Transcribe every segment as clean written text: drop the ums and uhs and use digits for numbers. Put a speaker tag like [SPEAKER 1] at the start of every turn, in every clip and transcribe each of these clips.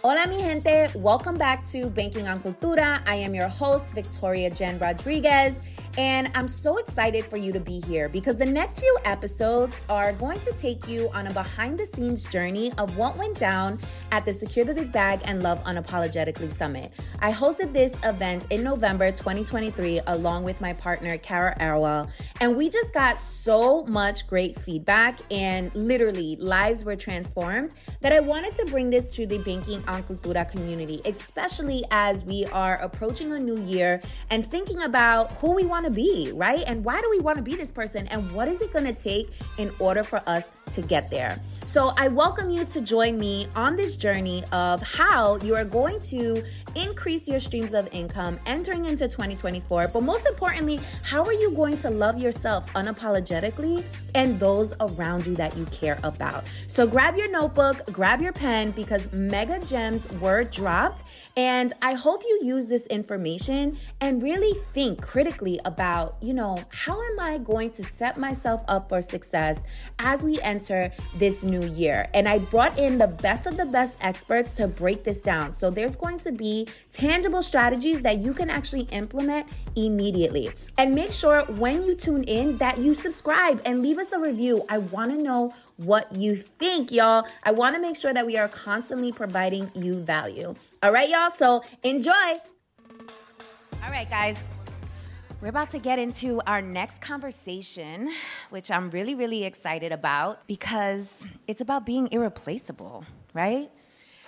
[SPEAKER 1] Hola mi gente, welcome back to Banking on Cultura. I am your host, Victoria Jenn Rodriguez, and I'm so excited for you to be here because the next few episodes are going to take you on a behind-the-scenes journey of what went down at the Secure the Big Bag and Love Unapologetically Summit. I hosted this event in November 2023 along with my partner, Kara Arwell, and we just got so much great feedback and literally lives were transformed that I wanted to bring this to the Banking on Cultura community, especially as we are approaching a new year and thinking about who we want to be, right? And why do we want to be this person? And what is it going to take in order for us to get there? So I welcome you to join me on this journey of how you are going to increase your streams of income entering into 2024. But most importantly, how are you going to love yourself unapologetically and those around you that you care about? So grab your notebook, grab your pen, because mega gems were dropped. And I hope you use this information and really think critically about, how am I going to set myself up for success as we enter this new year? And I brought in the best of the best experts to break this down. So there's going to be tangible strategies that you can actually implement immediately. And make sure when you tune in that you subscribe and leave us a review. I want to know what you think, y'all. I want to make sure that we are constantly providing you value. All right, y'all. So enjoy. All right, guys. We're about to get into our next conversation, which I'm really, really excited about because it's about being irreplaceable, right?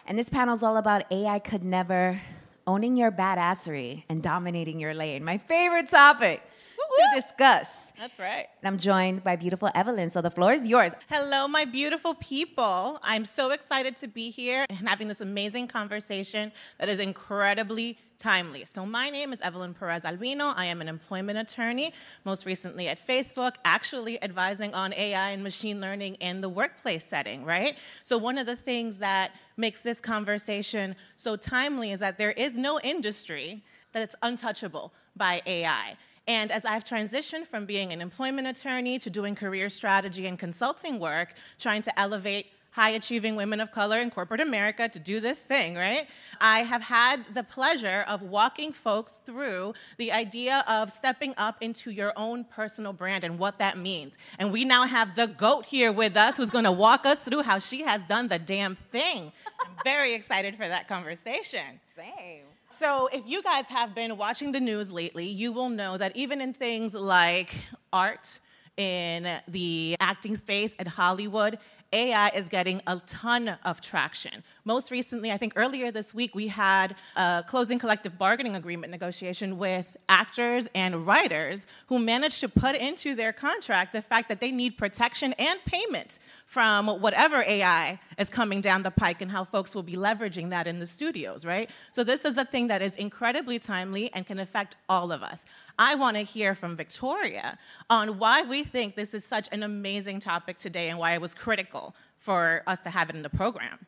[SPEAKER 1] And this panel is all about AI could never, owning your badassery and dominating your lane. My favorite topic to discuss.
[SPEAKER 2] That's right.
[SPEAKER 1] And I'm joined by beautiful Evelyn, so the floor is yours.
[SPEAKER 2] Hello, my beautiful people. I'm so excited to be here and having this amazing conversation that is incredibly timely. So my name is Evelyn Pérez Albino. I am an employment attorney, most recently at Facebook, actually advising on AI and machine learning in the workplace setting, right? So one of the things that makes this conversation so timely is that there is no industry that is untouchable by AI. And as I've transitioned from being an employment attorney to doing career strategy and consulting work, trying to elevate high-achieving women of color in corporate America to do this thing, right? I have had the pleasure of walking folks through the idea of stepping up into your own personal brand and what that means. And we now have the GOAT here with us who's going to walk us through how she has done the damn thing. I'm very excited for that conversation.
[SPEAKER 1] Same.
[SPEAKER 2] So if you guys have been watching the news lately, you will know that even in things like art, in the acting space at Hollywood, AI is getting a ton of traction. Most recently, I think earlier this week, we had a closing collective bargaining agreement negotiation with actors and writers who managed to put into their contract the fact that they need protection and payment from whatever AI is coming down the pike and how folks will be leveraging that in the studios, right? So this is a thing that is incredibly timely and can affect all of us. I want to hear from Victoria on why we think this is such an amazing topic today and why it was critical for us to have it in the program.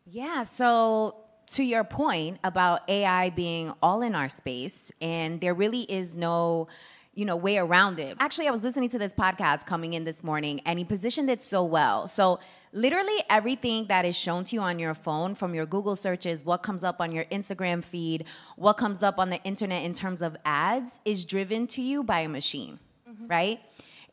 [SPEAKER 1] Yeah, so to your point about AI being all in our space, and there really is no way around it. Actually, I was listening to this podcast coming in this morning, and he positioned it so well. So literally everything that is shown to you on your phone, from your Google searches, what comes up on your Instagram feed, what comes up on the internet in terms of ads, is driven to you by a machine, right?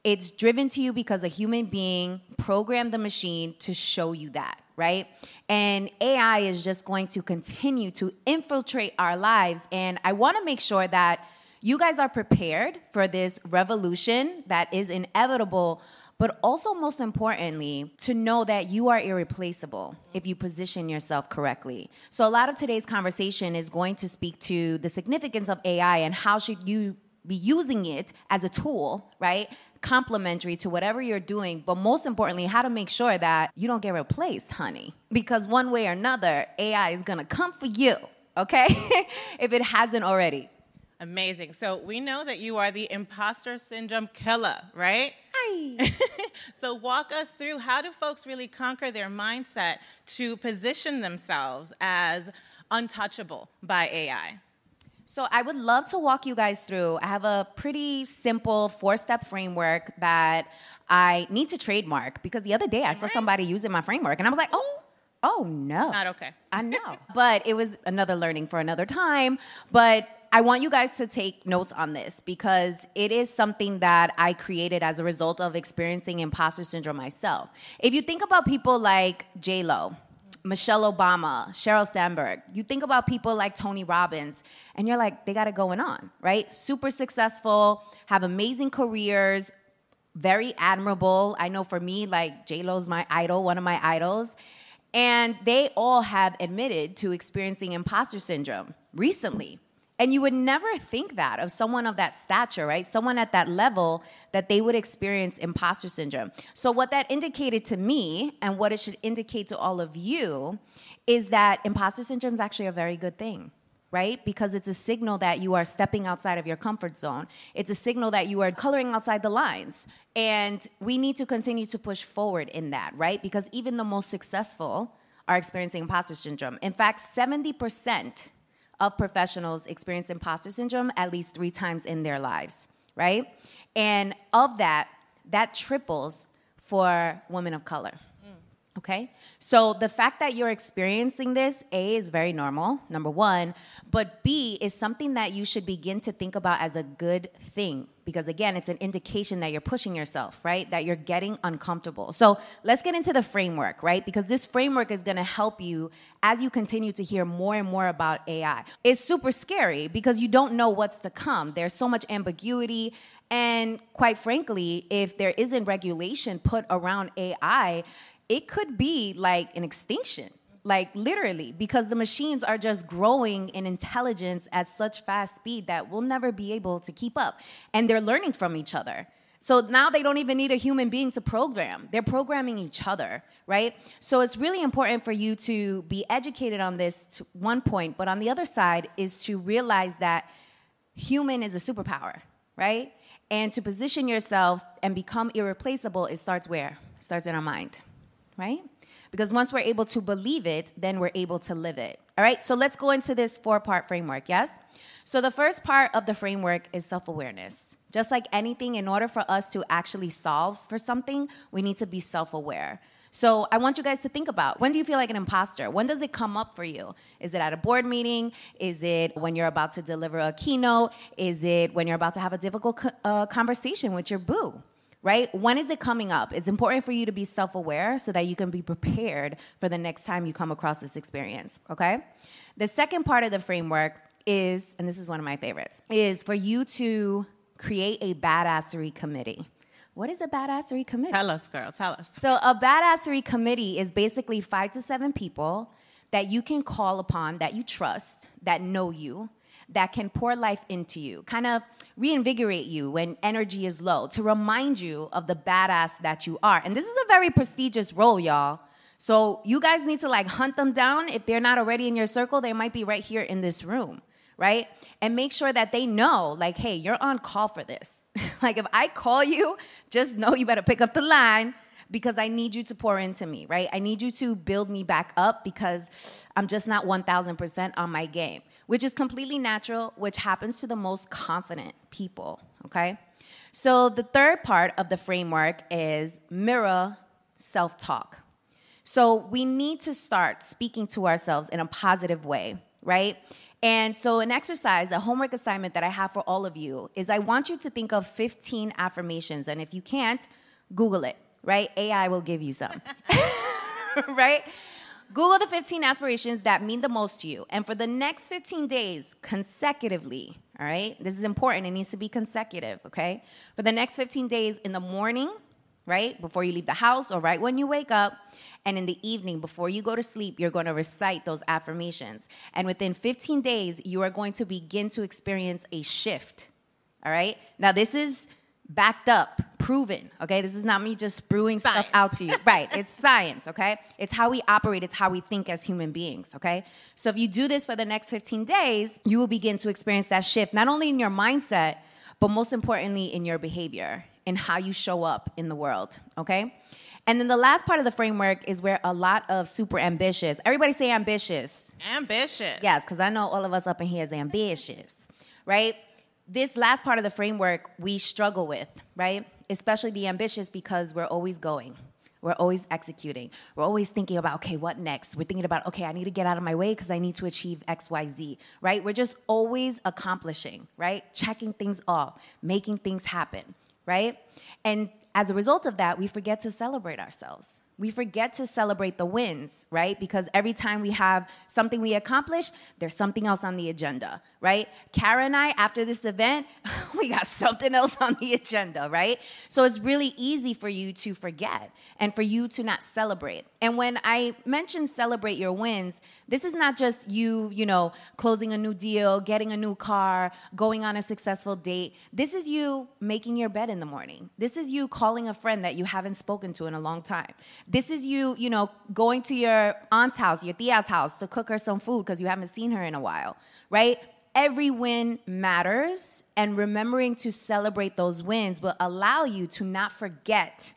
[SPEAKER 1] It's driven to you because a human being programmed the machine to show you that, right? And AI is just going to continue to infiltrate our lives. And I want to make sure that you guys are prepared for this revolution that is inevitable, but also, most importantly, to know that you are irreplaceable if you position yourself correctly. So a lot of today's conversation is going to speak to the significance of AI and how should you be using it as a tool, right? Complementary to whatever you're doing, but most importantly, how to make sure that you don't get replaced, honey. Because one way or another, AI is gonna come for you, okay? If it hasn't already.
[SPEAKER 2] Amazing. So we know that you are the imposter syndrome killer, right?
[SPEAKER 1] Hi.
[SPEAKER 2] So walk us through, how do folks really conquer their mindset to position themselves as untouchable by AI?
[SPEAKER 1] So I would love to walk you guys through. I have a pretty simple 4-step framework that I need to trademark because the other day I saw somebody using my framework and I was like, oh, Oh, no.
[SPEAKER 2] Not okay.
[SPEAKER 1] I know. But it was another learning for another time. But I want you guys to take notes on this because it is something that I created as a result of experiencing imposter syndrome myself. If you think about people like J-Lo, Michelle Obama, Sheryl Sandberg, you think about people like Tony Robbins, and you're like, they got it going on, right? Super successful, have amazing careers, very admirable. I know for me, like J-Lo's my idol, one of my idols. And they all have admitted to experiencing imposter syndrome recently. And you would never think that of someone of that stature, right? Someone at that level that they would experience imposter syndrome. So what that indicated to me and what it should indicate to all of you is that imposter syndrome is actually a very good thing, right? Because it's a signal that you are stepping outside of your comfort zone. It's a signal that you are coloring outside the lines. And we need to continue to push forward in that, right? Because even the most successful are experiencing imposter syndrome. In fact, 70% of professionals experience imposter syndrome at least 3 times in their lives, right? And of that, that triples for women of color. Okay? So the fact that you're experiencing this, A, is very normal, number one, but B, is something that you should begin to think about as a good thing. Because again, it's an indication that you're pushing yourself, right? That you're getting uncomfortable. So let's get into the framework, right? Because this framework is gonna help you as you continue to hear more and more about AI. It's super scary because you don't know what's to come. There's so much ambiguity. And quite frankly, if there isn't regulation put around AI, it could be like an extinction, like literally, because the machines are just growing in intelligence at such fast speed that we'll never be able to keep up. And they're learning from each other. So now they don't even need a human being to program. They're programming each other, right? So it's really important for you to be educated on this to one point, but on the other side is to realize that human is a superpower, right? And to position yourself and become irreplaceable, it starts where? It starts in our mind. Right? Because once we're able to believe it, then we're able to live it. All right? So let's go into this 4-part framework, yes? So the first part of the framework is self-awareness. Just like anything, in order for us to actually solve for something, we need to be self-aware. So I want you guys to think about, when do you feel like an imposter? When does it come up for you? Is it at a board meeting? Is it when you're about to deliver a keynote? Is it when you're about to have a difficult conversation with your boo? Right? When is it coming up? It's important for you to be self-aware so that you can be prepared for the next time you come across this experience, okay? The second part of the framework is, and this is one of my favorites, is for you to create a badassery committee. What is a badassery committee?
[SPEAKER 2] Tell us, girl, tell us.
[SPEAKER 1] So a badassery committee is basically 5 to 7 people that you can call upon, that you trust, that know you, that can pour life into you, kind of reinvigorate you when energy is low, to remind you of the badass that you are. And this is a very prestigious role, y'all. So you guys need to like hunt them down. If they're not already in your circle, they might be right here in this room, right? And make sure that they know, like, hey, you're on call for this. Like if I call you, just know you better pick up the line because I need you to pour into me, right? I need you to build me back up because I'm just not 1,000% on my game, which is completely natural, which happens to the most confident people, okay? So the third part of the framework is mirror self-talk. So we need to start speaking to ourselves in a positive way, right? And so an exercise, a homework assignment that I have for all of you is I want you to think of 15 affirmations. And if you can't, Google it, right? AI will give you some, right? Google the 15 aspirations that mean the most to you. And for the next 15 days, consecutively, all right? This is important. It needs to be consecutive, okay? For the next 15 days in the morning, right, before you leave the house or right when you wake up, and in the evening before you go to sleep, you're going to recite those affirmations. And within 15 days, you are going to begin to experience a shift, all right? Now, this is backed up, proven, okay? This is not me just spewing stuff out to you. Right, it's science, okay? It's how we operate, it's how we think as human beings, okay? So if you do this for the next 15 days, you will begin to experience that shift, not only in your mindset, but most importantly in your behavior, in how you show up in the world, okay? And then the last part of the framework is where a lot of super ambitious, everybody say ambitious.
[SPEAKER 2] Ambitious.
[SPEAKER 1] Yes, because I know all of us up in here is ambitious, right? This last part of the framework we struggle with, right? Especially the ambitious because we're always going. We're always executing. We're always thinking about, okay, what next? We're thinking about, okay, I need to get out of my way because I need to achieve X, Y, Z, right? We're just always accomplishing, right? Checking things off, making things happen, right? And as a result of that, we forget to celebrate ourselves. We forget to celebrate the wins, right? Because every time we have something we accomplish, there's something else on the agenda, right? Kara and I, after this event, we got something else on the agenda, right? So it's really easy for you to forget and for you to not celebrate. And when I mention celebrate your wins, this is not just you, closing a new deal, getting a new car, going on a successful date. This is you making your bed in the morning. This is you calling a friend that you haven't spoken to in a long time. This is you, going to your aunt's house, your tia's house to cook her some food because you haven't seen her in a while, right? Every win matters, and remembering to celebrate those wins will allow you to not forget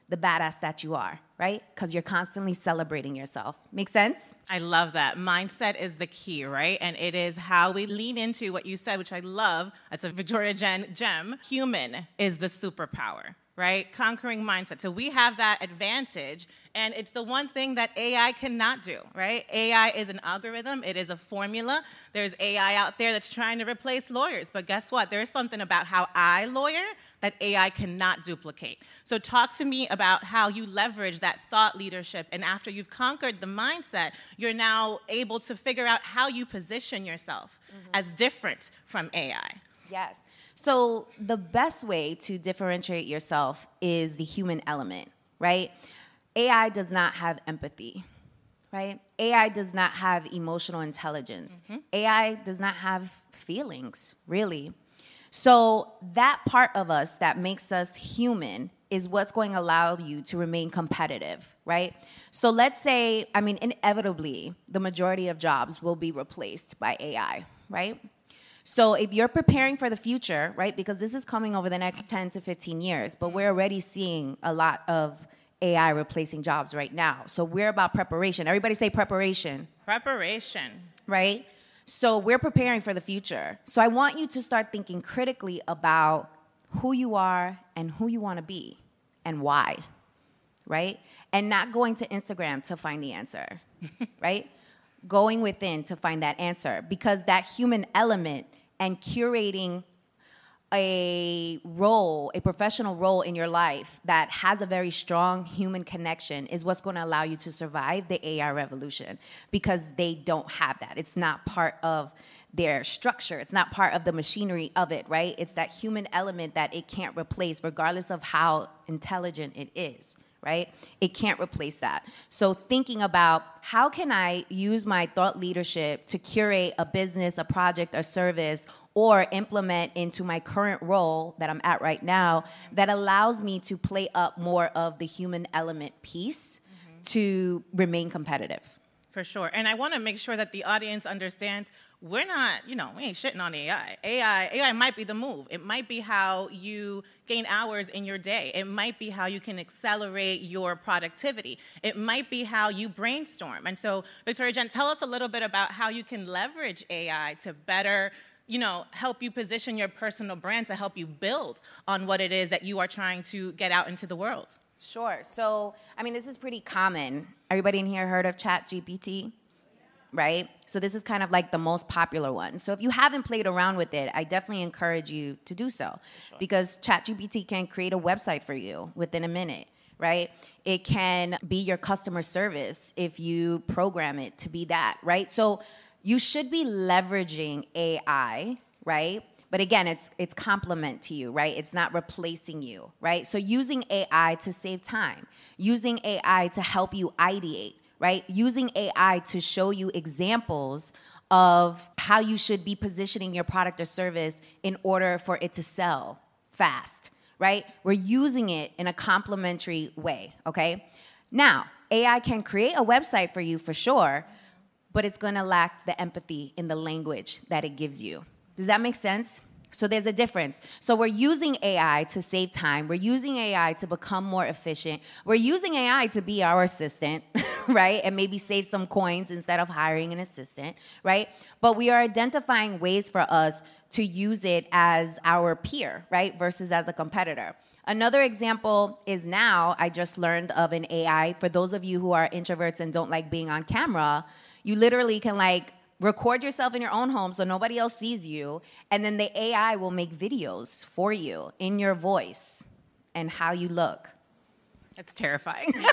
[SPEAKER 1] the badass that you are, right? Because you're constantly celebrating yourself. Make sense?
[SPEAKER 2] I love that. Mindset is the key, right? And it is how we lean into what you said, which I love. That's a Victoria Jenn gem. Human is the superpower, right? Conquering mindset. So we have that advantage, and it's the one thing that AI cannot do, right? AI is an algorithm. It is a formula. There's AI out there that's trying to replace lawyers. But guess what? There's something about how I lawyer that AI cannot duplicate. So talk to me about how you leverage that thought leadership, and after you've conquered the mindset, you're now able to figure out how you position yourself as different from AI.
[SPEAKER 1] Yes. So the best way to differentiate yourself is the human element, right? AI does not have empathy, right? AI does not have emotional intelligence. AI does not have feelings, really. So that part of us that makes us human is what's going to allow you to remain competitive, right? So let's say, inevitably, the majority of jobs will be replaced by AI, right? So if you're preparing for the future, right, because this is coming over the next 10 to 15 years, but we're already seeing a lot of AI replacing jobs right now. So we're about preparation. Everybody say preparation.
[SPEAKER 2] Preparation.
[SPEAKER 1] Right? So we're preparing for the future. So I want you to start thinking critically about who you are and who you want to be and why, right? And not going to Instagram to find the answer, right? Going within to find that answer, because that human element and curating a professional role in your life that has a very strong human connection is what's going to allow you to survive the AI revolution, because they don't have that. It's not part of their structure. It's not part of the machinery of it, right? It's that human element that it can't replace regardless of how intelligent it is, right? It can't replace that. So thinking about how can I use my thought leadership to curate a business, a project, a service, or implement into my current role that I'm at right now that allows me to play up more of the human element piece to remain competitive.
[SPEAKER 2] For sure. And I want to make sure that the audience understands we're not, we ain't shitting on AI. AI might be the move. It might be how you gain hours in your day. It might be how you can accelerate your productivity. It might be how you brainstorm. And so, Victoria Jenn, tell us a little bit about how you can leverage AI to better help you position your personal brand, to help you build on what it is that you are trying to get out into the world.
[SPEAKER 1] Sure. So, this is pretty common. Everybody in here heard of ChatGPT? Right? So this is kind of like the most popular one. So if you haven't played around with it, I definitely encourage you to do so. Sure. Because ChatGPT can create a website for you within a minute, right? It can be your customer service if you program it to be that, right? So you should be leveraging AI, right? But again, it's complement to you, right? It's not replacing you, right? So using AI to save time, using AI to help you ideate, right? Using AI to show you examples of how you should be positioning your product or service in order for it to sell fast, right? We're using it in a complementary way, okay? Now, AI can create a website for you for sure, but it's gonna lack the empathy in the language that it gives you. Does that make sense? So there's a difference. So we're using AI to save time. We're using AI to become more efficient. We're using AI to be our assistant, right? And maybe save some coins instead of hiring an assistant, right? But we are identifying ways for us to use it as our peer, right? Versus as a competitor. Another example is now I just learned of an AI. For those of you who are introverts and don't like being on camera, you literally can like record yourself in your own home so nobody else sees you, and then the AI will make videos for you in your voice and how you look.
[SPEAKER 2] It's terrifying.
[SPEAKER 1] Yeah.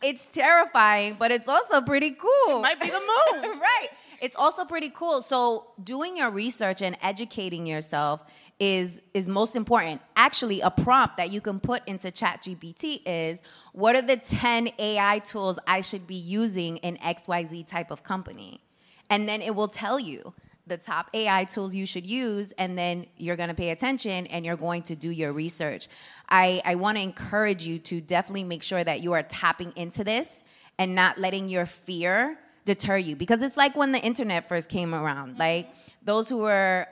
[SPEAKER 1] It's terrifying, but it's also pretty cool.
[SPEAKER 2] It might be the move.
[SPEAKER 1] Right. It's also pretty cool. So doing your research and educating yourself is most important. Actually, a prompt that you can put into ChatGPT is, what are the 10 AI tools I should be using in XYZ type of company? And then it will tell you the top AI tools you should use, and then you're going to pay attention and you're going to do your research. I want to encourage you to definitely make sure that you are tapping into this and not letting your fear deter you. Because it's like when the internet first came around. Like, those who were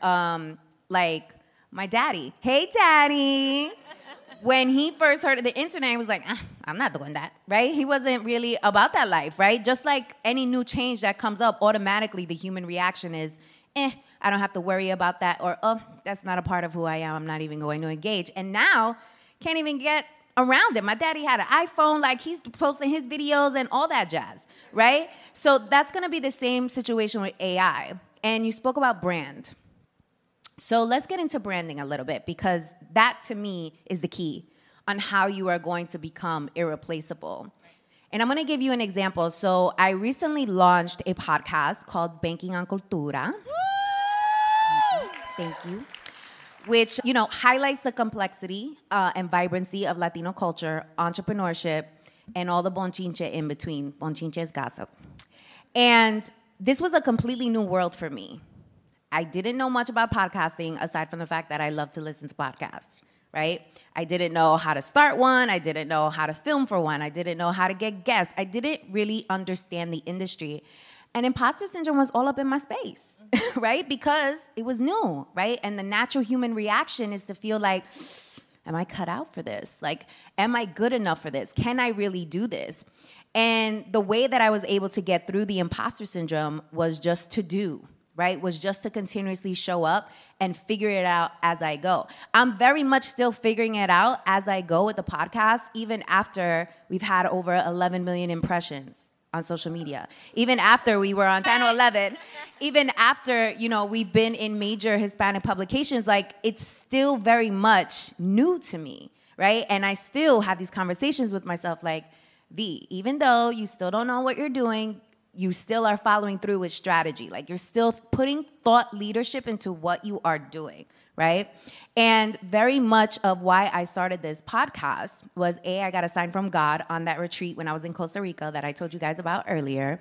[SPEAKER 1] like my daddy. Hey, daddy. When he first heard of the internet, he was like, I'm not doing that, right? He wasn't really about that life, right? Just like any new change that comes up, automatically the human reaction is, I don't have to worry about that, or, oh, that's not a part of who I am. I'm not even going to engage. And now, can't even get around it. My daddy had an iPhone, like he's posting his videos and all that jazz, right? So that's going to be the same situation with AI. And you spoke about brand. So let's get into branding a little bit, because that, to me, is the key on how you are going to become irreplaceable. And I'm going to give you an example. So I recently launched a podcast called Banking on Cultura. Thank you. Which, highlights the complexity and vibrancy of Latino culture, entrepreneurship, and all the bonchinche in between. Bonchinche is gossip. And this was a completely new world for me. I didn't know much about podcasting aside from the fact that I love to listen to podcasts, right? I didn't know how to start one. I didn't know how to film for one. I didn't know how to get guests. I didn't really understand the industry. And imposter syndrome was all up in my space, right? Because it was new, right? And the natural human reaction is to feel like, am I cut out for this? Like, am I good enough for this? Can I really do this? And the way that I was able to get through the imposter syndrome was just to do, right? Was just to continuously show up and figure it out as I go. I'm very much still figuring it out as I go with the podcast, even after we've had over 11 million impressions on social media. Even after we were on Channel 11, even after, we've been in major Hispanic publications, like, it's still very much new to me, right? And I still have these conversations with myself like, V, even though you still don't know what you're doing, you still are following through with strategy. Like, you're still putting thought leadership into what you are doing, right? And very much of why I started this podcast was, I got a sign from God on that retreat when I was in Costa Rica that I told you guys about earlier.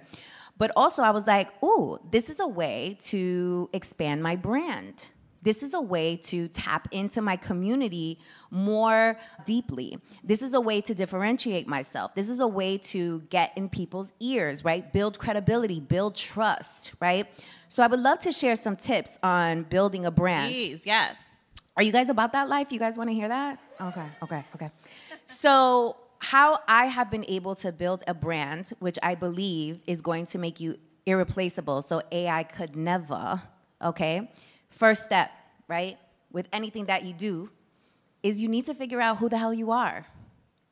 [SPEAKER 1] But also I was like, ooh, this is a way to expand my brand. This is a way to tap into my community more deeply. This is a way to differentiate myself. This is a way to get in people's ears, right? Build credibility, build trust, right? So I would love to share some tips on building a brand.
[SPEAKER 2] Please, yes.
[SPEAKER 1] Are you guys about that life? You guys want to hear that? Okay. So how I have been able to build a brand, which I believe is going to make you irreplaceable, so AI could never, okay? First step, right, with anything that you do, is you need to figure out who the hell you are.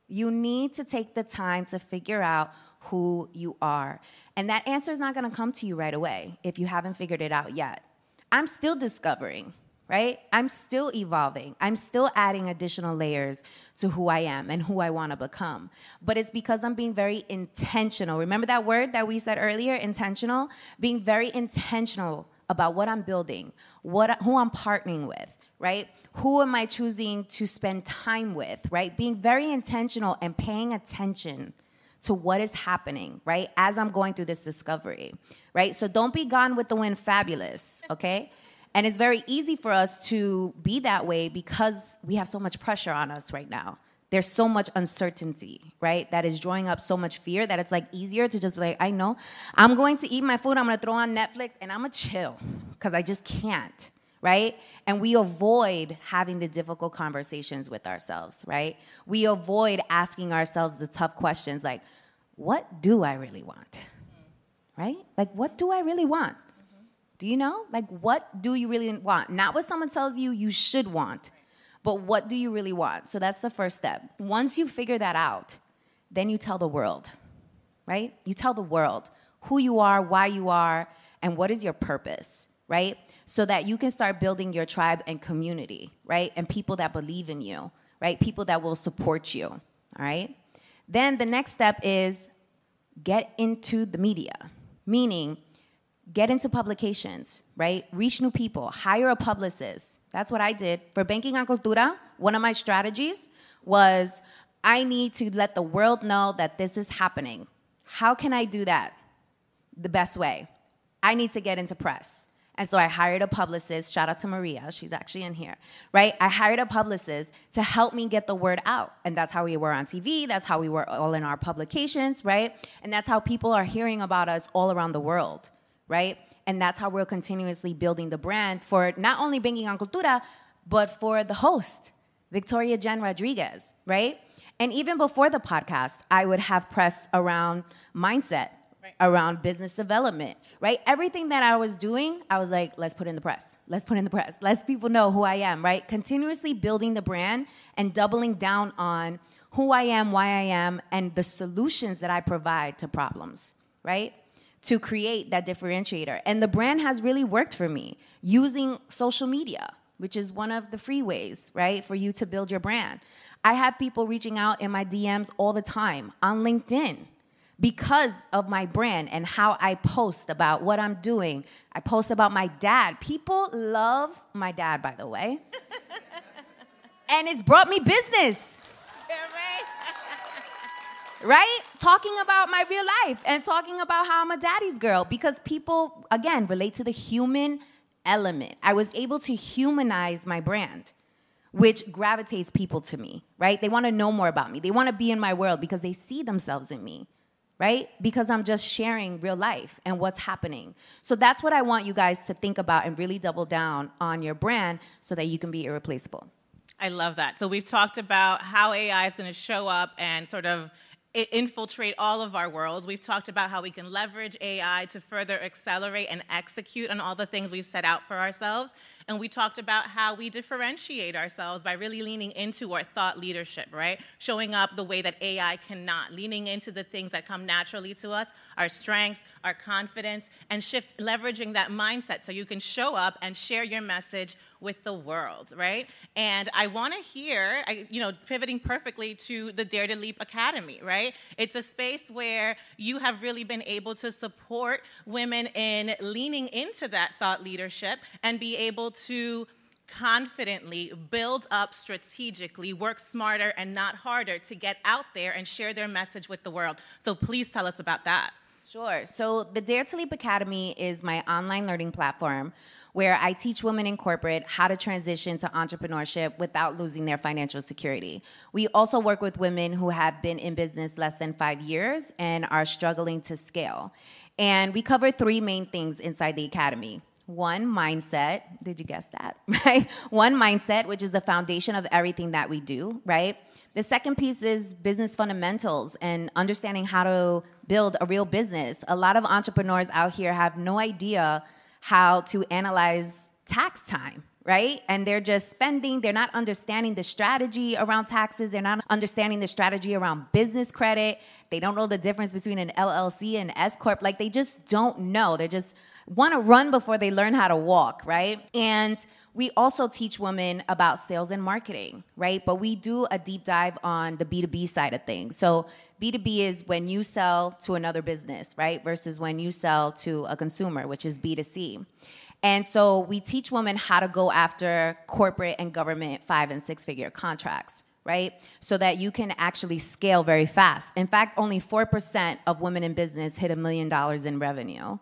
[SPEAKER 1] You need to take the time to figure out who you are. And that answer is not going to come to you right away if you haven't figured it out yet. I'm still discovering, right? I'm still evolving. I'm still adding additional layers to who I am and who I want to become. But it's because I'm being very intentional. Remember that word that we said earlier, intentional? Being very intentional about what I'm building, who I'm partnering with, right? Who am I choosing to spend time with, right? Being very intentional and paying attention to what is happening, right? As I'm going through this discovery, right? So don't be gone with the wind fabulous, okay? And it's very easy for us to be that way because we have so much pressure on us right now. There's so much uncertainty, right? That is drawing up so much fear that it's like easier to just be like, I know, I'm going to eat my food, I'm going to throw on Netflix, and I'm going to chill because I just can't, right? And we avoid having the difficult conversations with ourselves, right? We avoid asking ourselves the tough questions like, what do I really want, right? Like, what do I really want? Do you know? Like, what do you really want? Not what someone tells you you should want, But what do you really want? So that's the first step. Once you figure that out, then you tell the world, right? You tell the world who you are, why you are, and what is your purpose, right? So that you can start building your tribe and community, right? And people that believe in you, right? People that will support you, all right? Then the next step is get into the media, meaning get into publications, right? Reach new people, hire a publicist. That's what I did. For Banking on Cultura, one of my strategies was I need to let the world know that this is happening. How can I do that the best way? I need to get into press. And so I hired a publicist. Shout out to Maria. She's actually in here, right? I hired a publicist to help me get the word out. And that's how we were on TV. That's how we were all in our publications, right? And that's how people are hearing about us all around the world, right? And that's how we're continuously building the brand for not only Banking on Cultura, but for the host, Victoria Jenn Rodriguez, right? And even before the podcast, I would have press around mindset, right, around business development, right? Everything that I was doing, I was like, let's put in the press. Let's put in the press. Let's people know who I am, right? Continuously building the brand and doubling down on who I am, why I am, and the solutions that I provide to problems, right? To create that differentiator. And the brand has really worked for me using social media, which is one of the free ways, right, for you to build your brand. I have people reaching out in my DMs all the time on LinkedIn because of my brand and how I post about what I'm doing. I post about my dad. People love my dad, by the way. And it's brought me business. Right? Talking about my real life and talking about how I'm a daddy's girl because people, again, relate to the human element. I was able to humanize my brand, which gravitates people to me, right? They want to know more about me. They want to be in my world because they see themselves in me, right? Because I'm just sharing real life and what's happening. So that's what I want you guys to think about and really double down on your brand so that you can be irreplaceable.
[SPEAKER 2] I love that. So we've talked about how AI is going to show up and sort of infiltrate all of our worlds. We've talked about how we can leverage AI to further accelerate and execute on all the things we've set out for ourselves. And we talked about how we differentiate ourselves by really leaning into our thought leadership, right? Showing up the way that AI cannot, leaning into the things that come naturally to us, our strengths, our confidence, and leveraging that mindset so you can show up and share your message with the world, right? And I want to hear, pivoting perfectly to the Dare to Leap Academy, right? It's a space where you have really been able to support women in leaning into that thought leadership and be able to confidently build up strategically, work smarter and not harder to get out there and share their message with the world. So please tell us about that.
[SPEAKER 1] Sure. So the Dare to Leap Academy is my online learning platform where I teach women in corporate how to transition to entrepreneurship without losing their financial security. We also work with women who have been in business less than 5 years and are struggling to scale. And we cover 3 main things inside the academy. One, mindset. Did you guess that? Right? One, mindset, which is the foundation of everything that we do, right? The second piece is business fundamentals and understanding how to build a real business. A lot of entrepreneurs out here have no idea how to analyze tax time, right? And they're just spending, they're not understanding the strategy around taxes, they're not understanding the strategy around business credit, they don't know the difference between an LLC and S Corp, like they just don't know, they just want to run before they learn how to walk, right? And we also teach women about sales and marketing, right? But we do a deep dive on the B2B side of things. So B2B is when you sell to another business, right? Versus when you sell to a consumer, which is B2C. And so we teach women how to go after corporate and government 5- and 6-figure contracts, right? So that you can actually scale very fast. In fact, only 4% of women in business hit $1 million in revenue.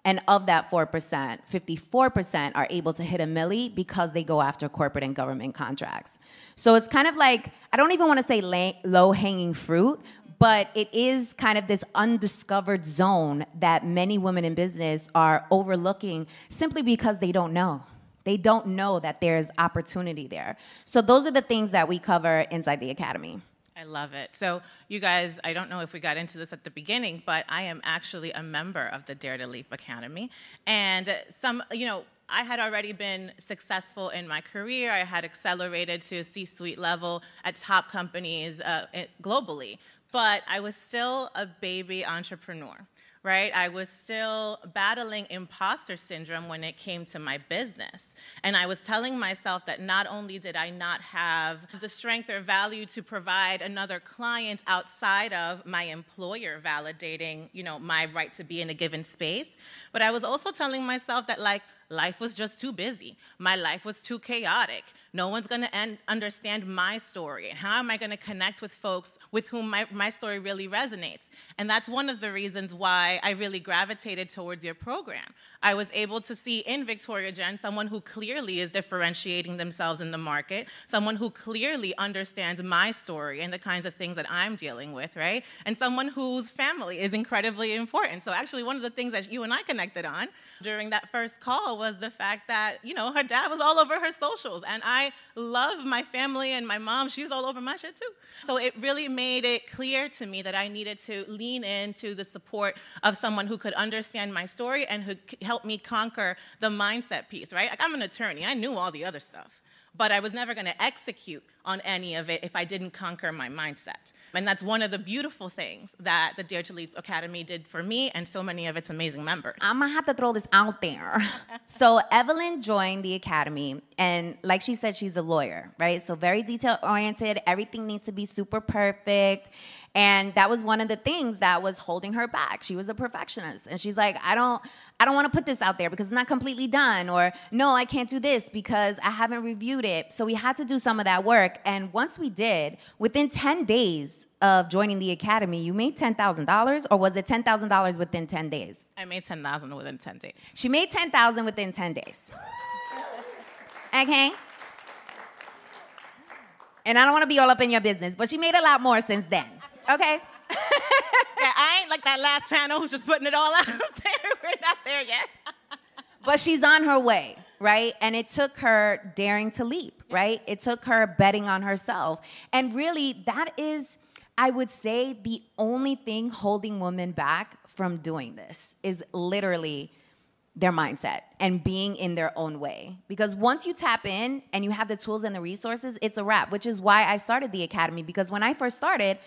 [SPEAKER 1] And of that 4%, 54% are able to hit $1 million because they go after corporate and government contracts. So it's kind of like, I don't even want to say low-hanging fruit, but it is kind of this undiscovered zone that many women in business are overlooking simply because they don't know. They don't know that there's opportunity there. So those are the things that we cover inside the academy.
[SPEAKER 2] I love it. So you guys, I don't know if we got into this at the beginning, but I am actually a member of the Dare to Leap Academy. And I had already been successful in my career. I had accelerated to a C-suite level at top companies globally, but I was still a baby entrepreneur, right? I was still battling imposter syndrome when it came to my business. And I was telling myself that not only did I not have the strength or value to provide another client outside of my employer validating, my right to be in a given space, but I was also telling myself that, life was just too busy. My life was too chaotic. No one's going to understand my story. And how am I going to connect with folks with whom my story really resonates? And that's one of the reasons why I really gravitated towards your program. I was able to see in Victoria Jenn someone who clearly is differentiating themselves in the market, someone who clearly understands my story and the kinds of things that I'm dealing with, right? And someone whose family is incredibly important. So actually, one of the things that you and I connected on during that first call was the fact that, her dad was all over her socials. And I love my family, and my mom, she's all over my shit too. So it really made it clear to me that I needed to lean into the support of someone who could understand my story and who could help me conquer the mindset piece, right? I'm an attorney. I knew all the other stuff, but I was never going to execute on any of it if I didn't conquer my mindset. And that's one of the beautiful things that the Dare to Lead Academy did for me and so many of its amazing members.
[SPEAKER 1] I'm going to have to throw this out there. So Evelyn joined the Academy, and like she said, she's a lawyer, right? So very detail-oriented. Everything needs to be super perfect. And that was one of the things that was holding her back. She was a perfectionist. And she's like, I don't want to put this out there because it's not completely done. Or, no, I can't do this because I haven't reviewed it. So we had to do some of that work. And once we did, within 10 days of joining the Academy, you made $10,000, or was it $10,000 within 10 days?
[SPEAKER 2] I made $10,000 within 10 days.
[SPEAKER 1] She made $10,000 within 10 days. Okay? And I don't want to be all up in your business, but she made a lot more since then. Okay?
[SPEAKER 2] Yeah, I ain't like that last panel who's just putting it all out there. We're not there yet.
[SPEAKER 1] But she's on her way, right? And it took her daring to leap, right? It took her betting on herself. And really, that is, I would say, the only thing holding women back from doing this is literally their mindset and being in their own way. Because once you tap in and you have the tools and the resources, it's a wrap, which is why I started the Academy. Because when I first started,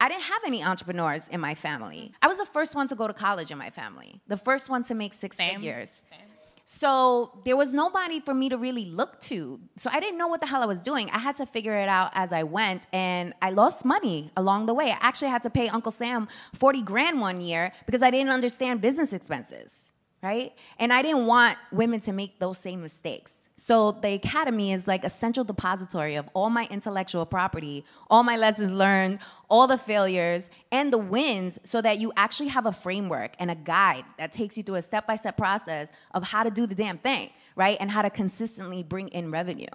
[SPEAKER 1] I didn't have any entrepreneurs in my family. I was the first one to go to college in my family, the first one to make six figures. Same. So there was nobody for me to really look to. So I didn't know what the hell I was doing. I had to figure it out as I went, and I lost money along the way. I actually had to pay Uncle Sam $40,000 one year because I didn't understand business expenses, right? And I didn't want women to make those same mistakes. So the Academy is like a central depository of all my intellectual property, all my lessons learned, all the failures, and the wins, so that you actually have a framework and a guide that takes you through a step-by-step process of how to do the damn thing, right? And how to consistently bring in revenue.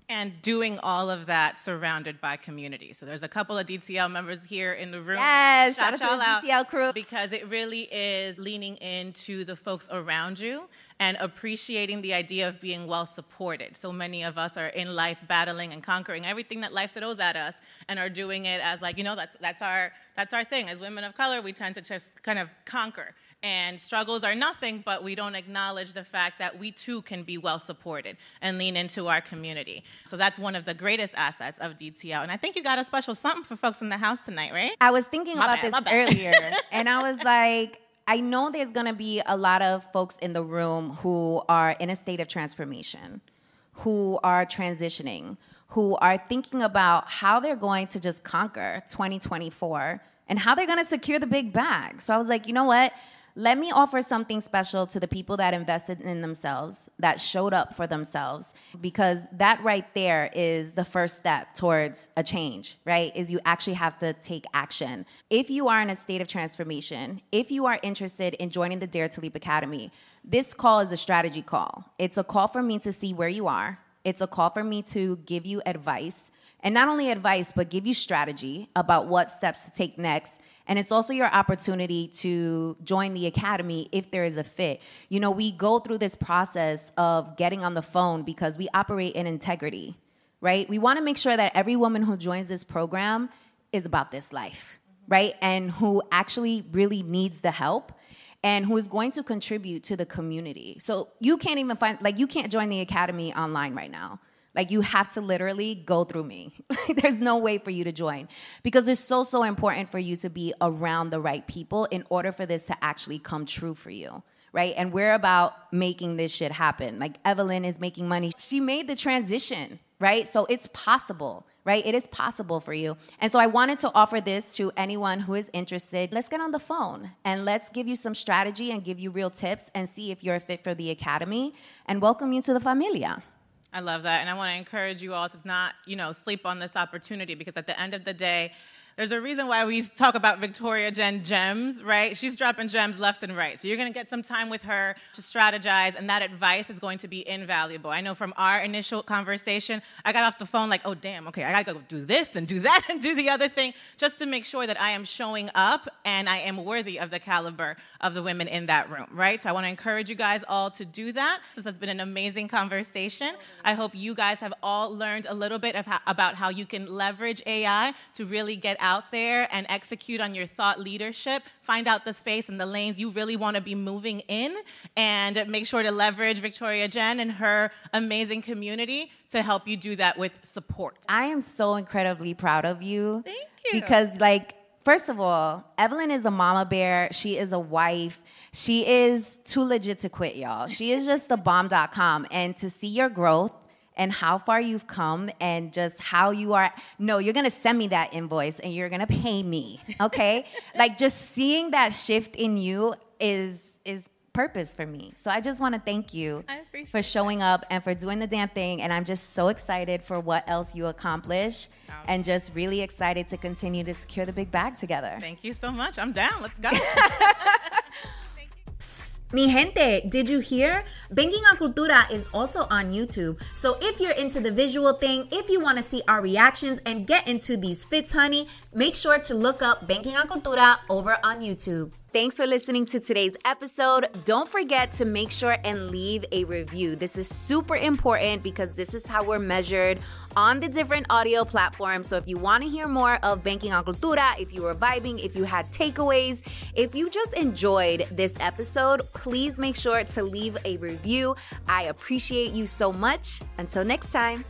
[SPEAKER 2] And doing all of that surrounded by community. So there's a couple of DTL members here in the room.
[SPEAKER 1] Yes, shout out to the DTL crew.
[SPEAKER 2] Because it really is leaning into the folks around you and appreciating the idea of being well supported. So many of us are in life battling and conquering everything that life throws at us, and are doing it as that's our thing. As women of color, we tend to just kind of conquer. And struggles are nothing, but we don't acknowledge the fact that we too can be well supported and lean into our community. So that's one of the greatest assets of DTL. And I think you got a special something for folks in the house tonight, right?
[SPEAKER 1] I was thinking about this earlier, and I was like, I know there's going to be a lot of folks in the room who are in a state of transformation, who are transitioning, who are thinking about how they're going to just conquer 2024 and how they're going to secure the big bag. So I was like, you know what? Let me offer something special to the people that invested in themselves, that showed up for themselves, because that right there is the first step towards a change, right? Is you actually have to take action. If you are in a state of transformation, if you are interested in joining the Dare to Leap Academy, this call is a strategy call. It's a call for me to see where you are. It's a call for me to give you advice, and not only advice, but give you strategy about what steps to take next. And it's also your opportunity to join the Academy if there is a fit. You know, we go through this process of getting on the phone because we operate in integrity, right? We want to make sure that every woman who joins this program is about this life, right? And who actually really needs the help. and who is going to contribute to the community. So you can't even you can't join the academy online right now. Like, you have to literally go through me. There's no way for you to join, because it's so important for you to be around the right people in order for this to actually come true for you, right? And we're about making this shit happen. Like, Evelyn is making money. She made the transition, right? So it's possible, right? It is possible for you. And so I wanted to offer this to anyone who is interested. Let's get on the phone and let's give you some strategy and give you real tips and see if you're a fit for the academy and welcome you to the familia.
[SPEAKER 2] I love that. And I want to encourage you all to not, sleep on this opportunity, because at the end of the day, there's a reason why we talk about Victoria Jenn gems, right? She's dropping gems left and right. So you're going to get some time with her to strategize, and that advice is going to be invaluable. I know from our initial conversation, I got off the phone like, oh, damn, okay, I got to go do this and do that and do the other thing, just to make sure that I am showing up and I am worthy of the caliber of the women in that room, right? So I want to encourage you guys all to do that. This has been an amazing conversation. I hope you guys have all learned a little bit about how you can leverage AI to really get out there and execute on your thought leadership. Find out the space and the lanes you really want to be moving in, and make sure to leverage Victoria Jenn and her amazing community to help you do that with support.
[SPEAKER 1] I am so incredibly proud of you.
[SPEAKER 2] Thank you.
[SPEAKER 1] Because, first of all, Evelyn is a mama bear. She is a wife. She is too legit to quit, y'all. She is just the bomb.com. And to see your growth and how far you've come and just how you are. No, you're going to send me that invoice and you're going to pay me, okay? Just seeing that shift in you is purpose for me. So I just want to thank you for showing up and for doing the damn thing. And I'm just so excited for what else you accomplish, and just really excited to continue to secure the big bag together.
[SPEAKER 2] Thank you so much. I'm down. Let's go.
[SPEAKER 1] Mi gente, did you hear? Banking on Cultura is also on YouTube. So if you're into the visual thing, if you want to see our reactions and get into these fits, honey, make sure to look up Banking on Cultura over on YouTube. Thanks for listening to today's episode. Don't forget to make sure and leave a review. This is super important because this is how we're measured on the different audio platforms. So if you want to hear more of Banking on Cultura, if you were vibing, if you had takeaways, if you just enjoyed this episode, please make sure to leave a review. I appreciate you so much. Until next time.